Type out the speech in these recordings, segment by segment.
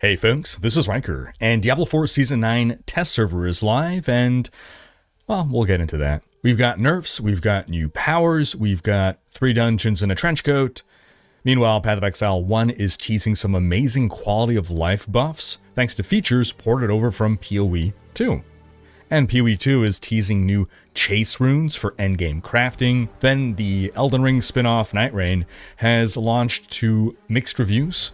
Hey folks, this is Rhykker, and Diablo 4 Season 9 test server is live, and, well, we'll get into that. We've got nerfs, we've got new powers, we've got 3 dungeons and a trench coat. Meanwhile, Path of Exile 1 is teasing some amazing quality of life buffs, thanks to features ported over from PoE 2. And PoE 2 is teasing new chase runes for endgame crafting. Then the Elden Ring spin-off Nightreign has launched to mixed reviews,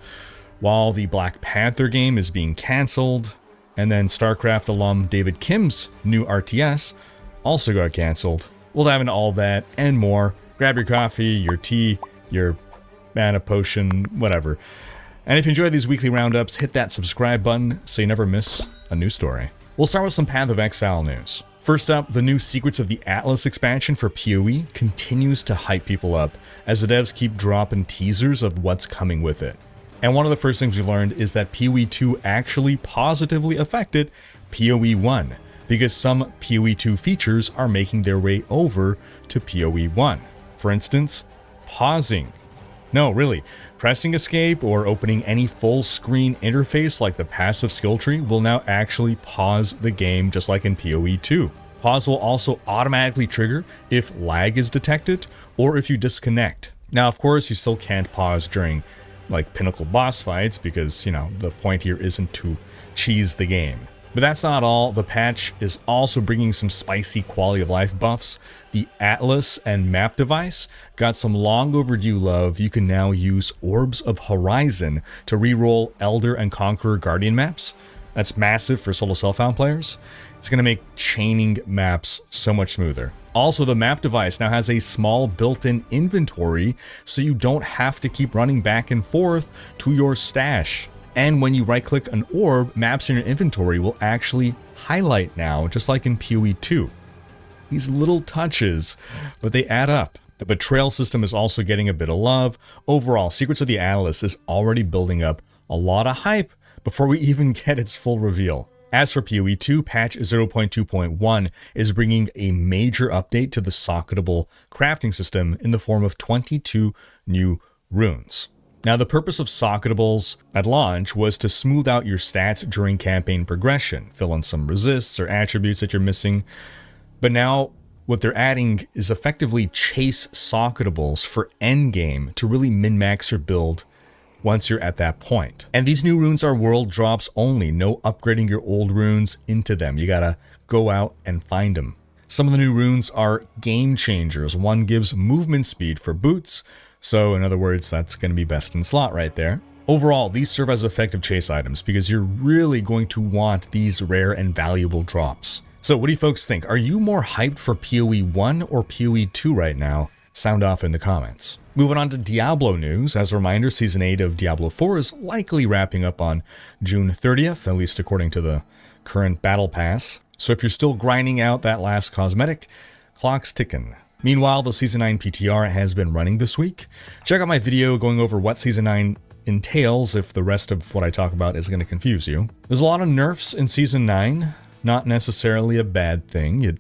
while the Black Panther game is being cancelled, and then StarCraft alum David Kim's new RTS also got cancelled. We'll dive into all that and more. Grab your coffee, your tea, your mana potion, whatever. And if you enjoy these weekly roundups, hit that subscribe button so you never miss a new story. We'll start with some Path of Exile news. First up, the new Secrets of the Atlas expansion for PoE continues to hype people up as the devs keep dropping teasers of what's coming with it. And one of the first things we learned is that PoE 2 actually positively affected PoE 1, because some PoE 2 features are making their way over to PoE 1. For instance, pausing. No, really, pressing escape or opening any full screen interface like the passive skill tree will now actually pause the game just like in PoE 2. Pause will also automatically trigger if lag is detected or if you disconnect. Now, of course, you still can't pause during like pinnacle boss fights because, you know, the point here isn't to cheese the game. But that's not all. The patch is also bringing some spicy quality of life buffs. The Atlas and map device got some long overdue love. You can now use Orbs of Horizon to reroll Elder and Conqueror Guardian maps. That's massive for solo self-found players. It's going to make chaining maps so much smoother. Also, the map device now has a small built-in inventory, so you don't have to keep running back and forth to your stash. And when you right-click an orb, maps in your inventory will actually highlight now, just like in PoE 2. These little touches, but they add up. The Betrayal system is also getting a bit of love. Overall, Secrets of the Atlas is already building up a lot of hype before we even get its full reveal. As for PoE 2, patch 0.2.1 is bringing a major update to the socketable crafting system in the form of 22 new runes. Now, the purpose of socketables at launch was to smooth out your stats during campaign progression, fill in some resists or attributes that you're missing. But now, what they're adding is effectively chase socketables for endgame to really min-max your build once you're at that point. And these new runes are world drops only, no upgrading your old runes into them. You gotta go out and find them. Some of the new runes are game changers. One gives movement speed for boots, so in other words, that's gonna be best in slot right there. Overall, these serve as effective chase items because you're really going to want these rare and valuable drops. So what do you folks think? Are you more hyped for PoE 1 or PoE 2 right now? Sound off in the comments. Moving on to Diablo news. As a reminder, Season 8 of Diablo 4 is likely wrapping up on June 30th, at least according to the current Battle Pass. So if you're still grinding out that last cosmetic, clock's ticking. Meanwhile, the Season 9 PTR has been running this week. Check out my video going over what Season 9 entails if the rest of what I talk about is going to confuse you. There's a lot of nerfs in Season 9, not necessarily a bad thing. It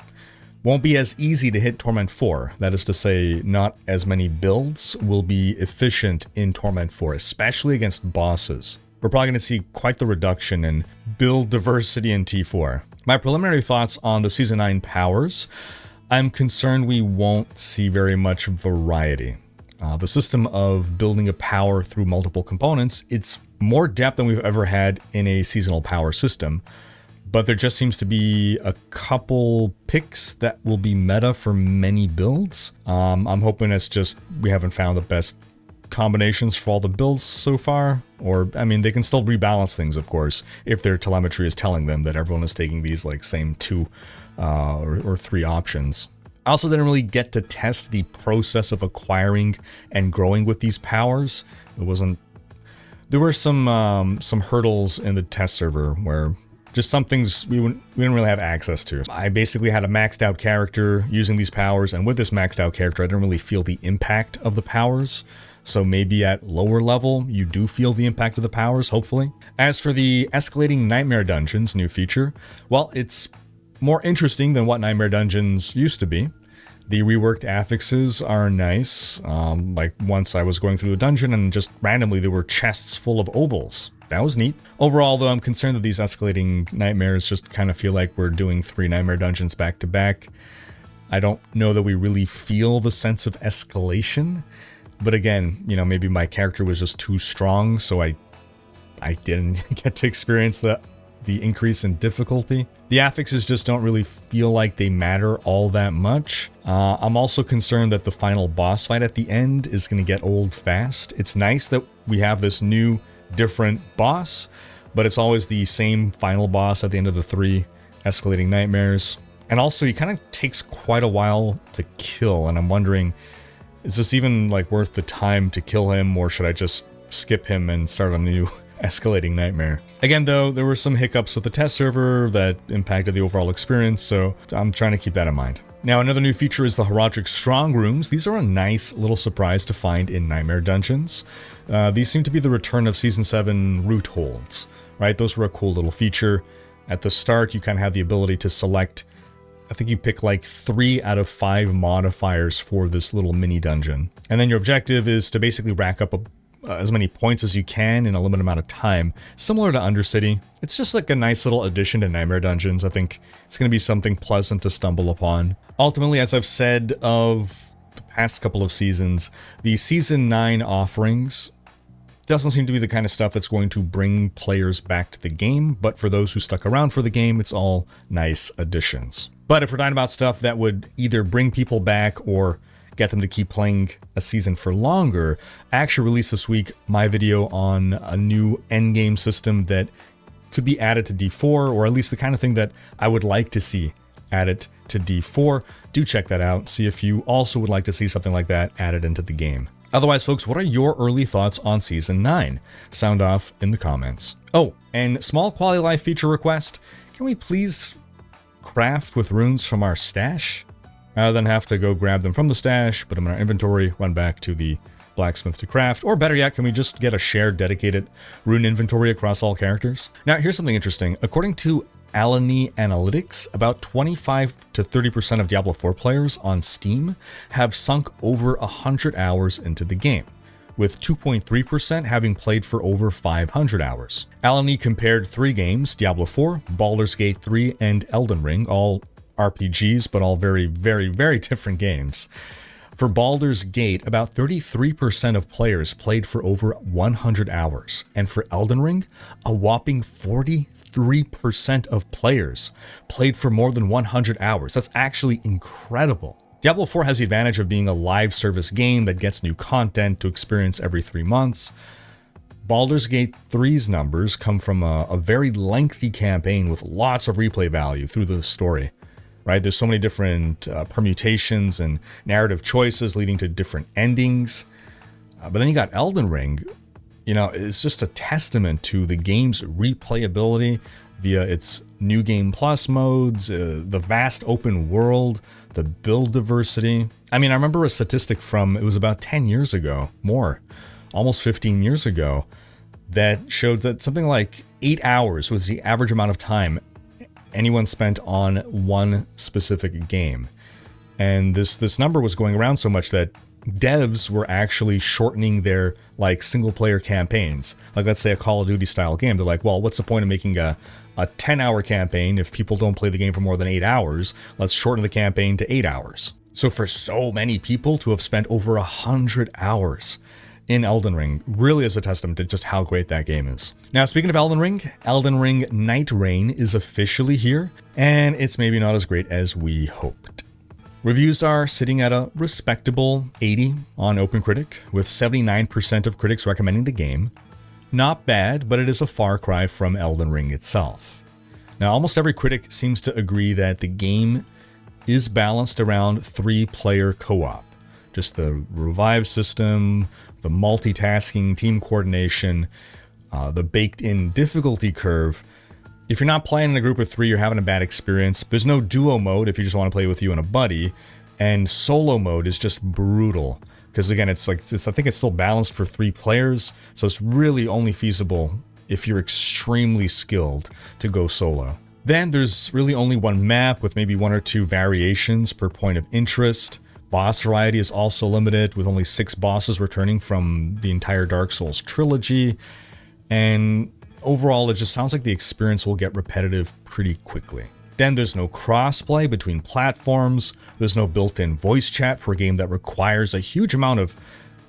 won't be as easy to hit Torment 4. That is to say, not as many builds will be efficient in Torment 4, especially against bosses. We're probably going to see quite the reduction in build diversity in T4. My preliminary thoughts on the Season 9 powers: I'm concerned we won't see very much variety. The system of building a power through multiple components, it's more depth than we've ever had in a seasonal power system. But there just seems to be a couple picks that will be meta for many builds. I'm hoping it's just we haven't found the best combinations for all the builds so far. Or, I mean, they can still rebalance things, of course, if their telemetry is telling them that everyone is taking these like same 2 or 3 options. I also didn't really get to test the process of acquiring and growing with these powers. There were some hurdles in the test server where just some things we didn't really have access to. I basically had a maxed out character using these powers, and with this maxed out character, I didn't really feel the impact of the powers. So maybe at lower level, you do feel the impact of the powers, hopefully. As for the Escalating Nightmare Dungeons new feature, well, it's more interesting than what Nightmare Dungeons used to be. The reworked affixes are nice. Like once I was going through a dungeon and just randomly there were chests full of obols. that was neat. Overall, though, I'm concerned that these escalating nightmares just kind of feel like we're doing 3 nightmare dungeons back to back. I don't know that we really feel the sense of escalation. But again, you know, maybe my character was just too strong, so I didn't get to experience the increase in difficulty. The affixes just don't really feel like they matter all that much. I'm also concerned that the final boss fight at the end is going to get old fast. It's nice that we have this new, different boss, but it's always the same final boss at the end of the 3 escalating nightmares. And also, he kind of takes quite a while to kill, and I'm wondering, is this even like worth the time to kill him, or should I just skip him and start a new escalating nightmare? Again, though, there were some hiccups with the test server that impacted the overall experience, so I'm trying to keep that in mind. Now, another new feature is the Rhykker Strong Rooms. These are a nice little surprise to find in Nightmare Dungeons. These seem to be the return of Season 7 root holds, right? Those were a cool little feature. At the start, you kind of have the ability to select, I think you pick like 3 out of 5 modifiers for this little mini dungeon. And then your objective is to basically rack up as many points as you can in a limited amount of time, similar to Undercity. It's just like a nice little addition to Nightmare Dungeons. I think it's going to be something pleasant to stumble upon. Ultimately, as I've said of the past couple of seasons, the Season 9 offerings doesn't seem to be the kind of stuff that's going to bring players back to the game, but for those who stuck around for the game, it's all nice additions. But if we're talking about stuff that would either bring people back or get them to keep playing a season for longer, I actually released this week my video on a new endgame system that could be added to D4, or at least the kind of thing that I would like to see added to D4. Do check that out, see if you also would like to see something like that added into the game. Otherwise, folks, what are your early thoughts on Season 9? Sound off in the comments. Oh, and small quality of life feature request, can we please craft with runes from our stash? Rather than have to go grab them from the stash, put them in our inventory, run back to the blacksmith to craft, or better yet, can we just get a shared dedicated rune inventory across all characters? Now, here's something interesting. According to Alani Analytics, about 25 to 30% of Diablo 4 players on Steam have sunk over 100 hours into the game, with 2.3% having played for over 500 hours. Alani compared 3 games, Diablo 4, Baldur's Gate 3, and Elden Ring, all RPGs, but all very, very, very different games. For Baldur's Gate, about 33% of players played for over 100 hours, and for Elden Ring, a whopping 43% of players played for more than 100 hours. That's actually incredible. Diablo 4 has the advantage of being a live service game that gets new content to experience every 3 months. Baldur's Gate 3's numbers come from a very lengthy campaign with lots of replay value through the story. Right? There's so many different permutations and narrative choices leading to different endings. But then you got Elden Ring. You know, it's just a testament to the game's replayability via its New Game Plus modes, the vast open world, the build diversity. I mean, I remember a statistic from, it was about 10 years ago, more, almost 15 years ago, that showed that something like 8 hours was the average amount of time anyone spent on one specific game. And this number was going around so much that devs were actually shortening their like single player campaigns. Like, let's say a Call of Duty style game. They're like, well, what's the point of making a 10-hour campaign if people don't play the game for more than 8 hours? Let's shorten the campaign to 8 hours. So for so many people to have spent over 100 hours in Elden Ring really is a testament to just how great that game is. Now, speaking of Elden Ring Nightreign is officially here, and it's maybe not as great as we hoped. Reviews are sitting at a respectable 80 on OpenCritic, with 79% of critics recommending the game. Not bad, but it is a far cry from Elden Ring itself. Now, almost every critic seems to agree that the game is balanced around 3-player co-op. Just the revive system, the multitasking, team coordination, the baked-in difficulty curve. If you're not playing in a group of 3, you're having a bad experience. There's no duo mode if you just want to play with you and a buddy, and solo mode is just brutal. Because again, I think it's still balanced for 3 players, so it's really only feasible if you're extremely skilled to go solo. Then there's really only one map with maybe 1 or 2 variations per point of interest. Boss variety is also limited, with only 6 bosses returning from the entire Dark Souls trilogy. And overall, it just sounds like the experience will get repetitive pretty quickly. Then there's no crossplay between platforms, there's no built-in voice chat for a game that requires a huge amount of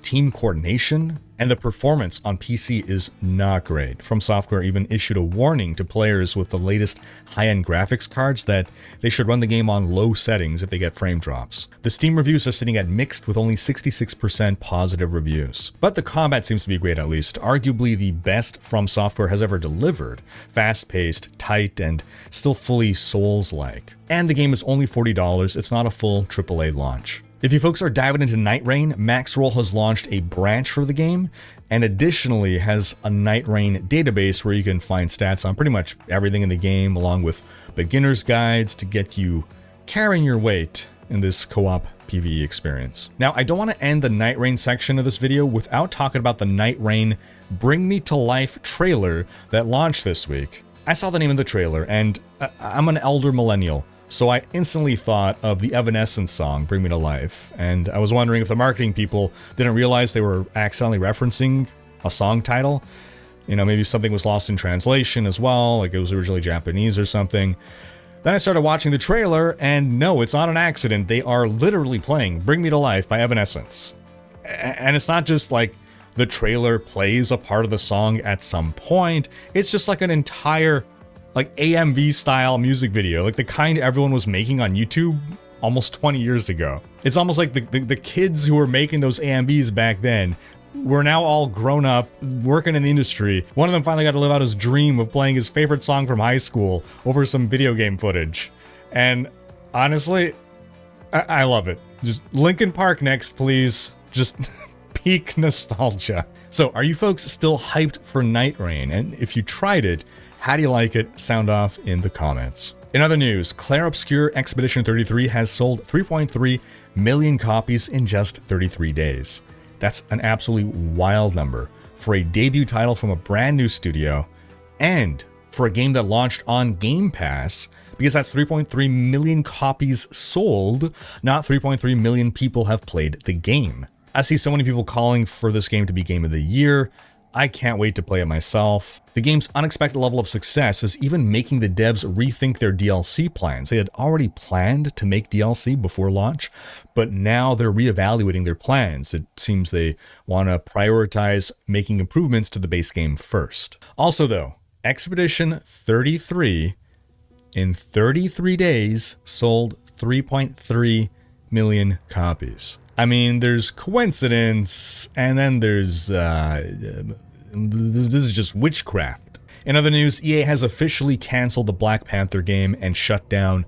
team coordination, and the performance on PC is not great. From Software even issued a warning to players with the latest high-end graphics cards that they should run the game on low settings if they get frame drops. The Steam reviews are sitting at mixed with only 66% positive reviews. But the combat seems to be great at least, arguably the best From Software has ever delivered. Fast-paced, tight, and still fully Souls-like. And the game is only $40, it's not a full AAA launch. If you folks are diving into Nightreign, Maxroll has launched a branch for the game, and additionally has a Nightreign database where you can find stats on pretty much everything in the game, along with beginner's guides to get you carrying your weight in this co-op PvE experience. Now, I don't want to end the Nightreign section of this video without talking about the Nightreign Bring Me to Life trailer that launched this week. I saw the name of the trailer, and I'm an elder millennial, so I instantly thought of the Evanescence song, Bring Me to Life, and I was wondering if the marketing people didn't realize they were accidentally referencing a song title. You know, maybe something was lost in translation as well, like it was originally Japanese or something. Then I started watching the trailer, and no, it's not an accident. They are literally playing Bring Me to Life by Evanescence. And it's not just like the trailer plays a part of the song at some point, it's just like an entire like AMV style music video, like the kind everyone was making on YouTube almost 20 years ago. It's almost like the kids who were making those AMVs back then were now all grown up, working in the industry. One of them finally got to live out his dream of playing his favorite song from high school over some video game footage. And honestly, I love it. Just Linkin Park next, please. Just peak nostalgia. So are you folks still hyped for Nightreign? And if you tried it, how do you like it? Sound off in the comments. In other news, Clair Obscur Expedition 33 has sold 3.3 million copies in just 33 days. That's an absolutely wild number for a debut title from a brand new studio and for a game that launched on Game Pass, because that's 3.3 million copies sold, not 3.3 million people have played the game. I see so many people calling for this game to be Game of the Year. I can't wait to play it myself. The game's unexpected level of success is even making the devs rethink their DLC plans. They had already planned to make DLC before launch, but now they're reevaluating their plans. It seems they want to prioritize making improvements to the base game first. Also though, Expedition 33 in 33 days sold 3.3 million copies. I mean, there's coincidence, and then there's, this is just witchcraft. In other news, EA has officially canceled the Black Panther game and shut down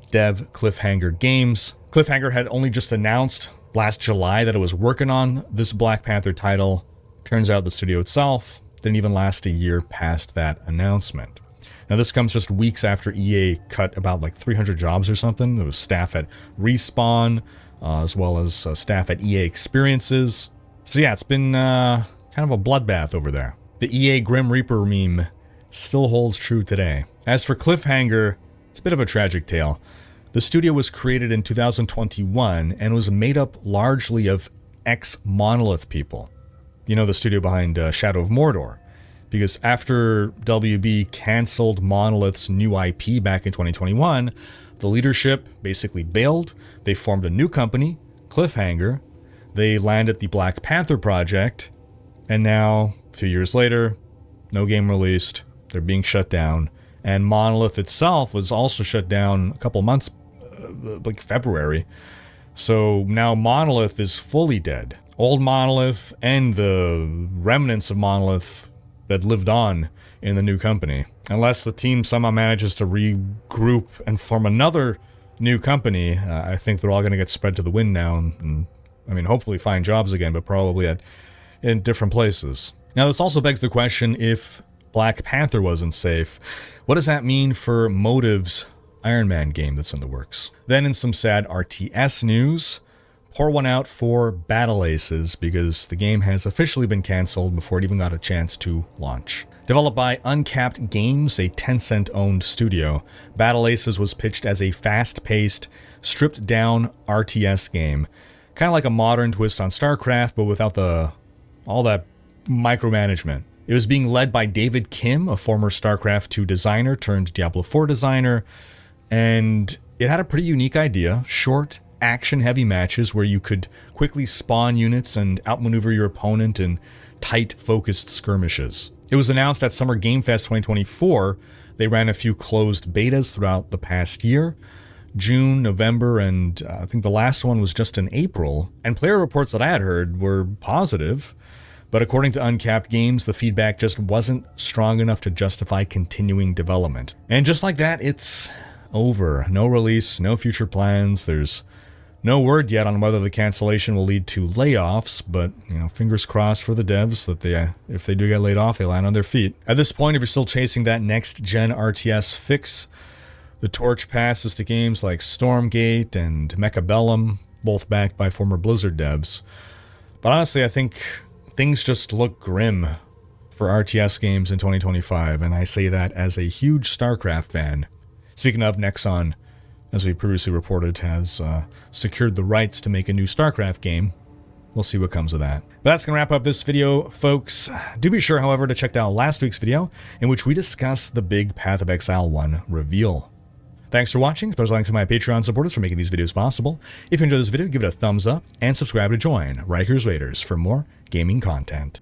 dev Cliffhanger Games. Cliffhanger had only just announced last July that it was working on this Black Panther title. Turns out the studio itself didn't even last a year past that announcement. Now this comes just weeks after EA cut about like 300 jobs or something. There was staff at Respawn, as well as staff at EA Experiences. So yeah, it's been kind of a bloodbath over there. The EA Grim Reaper meme still holds true today. As for Cliffhanger, it's a bit of a tragic tale. The studio was created in 2021 and was made up largely of ex-Monolith people. You know, the studio behind Shadow of Mordor. Because after WB canceled Monolith's new IP back in 2021, the leadership basically bailed. They formed a new company, Cliffhanger. They landed the Black Panther project, and now, a few years later, no game released. They're being shut down. And Monolith itself was also shut down a couple months, like February. So now Monolith is fully dead. Old Monolith and the remnants of Monolith that lived on in the new company. Unless the team somehow manages to regroup and form another new company, I think they're all going to get spread to the wind now and I mean, hopefully find jobs again, but probably in different places. Now, this also begs the question, if Black Panther wasn't safe, what does that mean for Motive's Iron Man game that's in the works? Then in some sad RTS news, pour one out for Battle Aces, because the game has officially been canceled before it even got a chance to launch. Developed by Uncapped Games, a Tencent-owned studio, Battle Aces was pitched as a fast-paced, stripped-down RTS game, kind of like a modern twist on StarCraft, but without all that micromanagement. It was being led by David Kim, a former StarCraft 2 designer turned Diablo 4 designer, and it had a pretty unique idea: short, action-heavy matches where you could quickly spawn units and outmaneuver your opponent in tight, focused skirmishes. It was announced at Summer Game Fest 2024. They ran a few closed betas throughout the past year, June, November, and I think the last one was just in April. And player reports that I had heard were positive, but according to Uncapped Games, the feedback just wasn't strong enough to justify continuing development. And just like that, it's over. No release, no future plans. There's no word yet on whether the cancellation will lead to layoffs, but, fingers crossed for the devs that if they do get laid off, they land on their feet. At this point, if you're still chasing that next-gen RTS fix, the torch passes to games like Stormgate and Mechabellum, both backed by former Blizzard devs. But honestly, I think things just look grim for RTS games in 2025, and I say that as a huge StarCraft fan. Speaking of, Nexon, as we previously reported, has secured the rights to make a new StarCraft game. We'll see what comes of that. But that's going to wrap up this video, folks. Do be sure, however, to check out last week's video, in which we discuss the big Path of Exile 1 reveal. Thanks for watching. Special thanks to my Patreon supporters for making these videos possible. If you enjoyed this video, give it a thumbs up, and subscribe to join Rhyker's Raiders for more gaming content.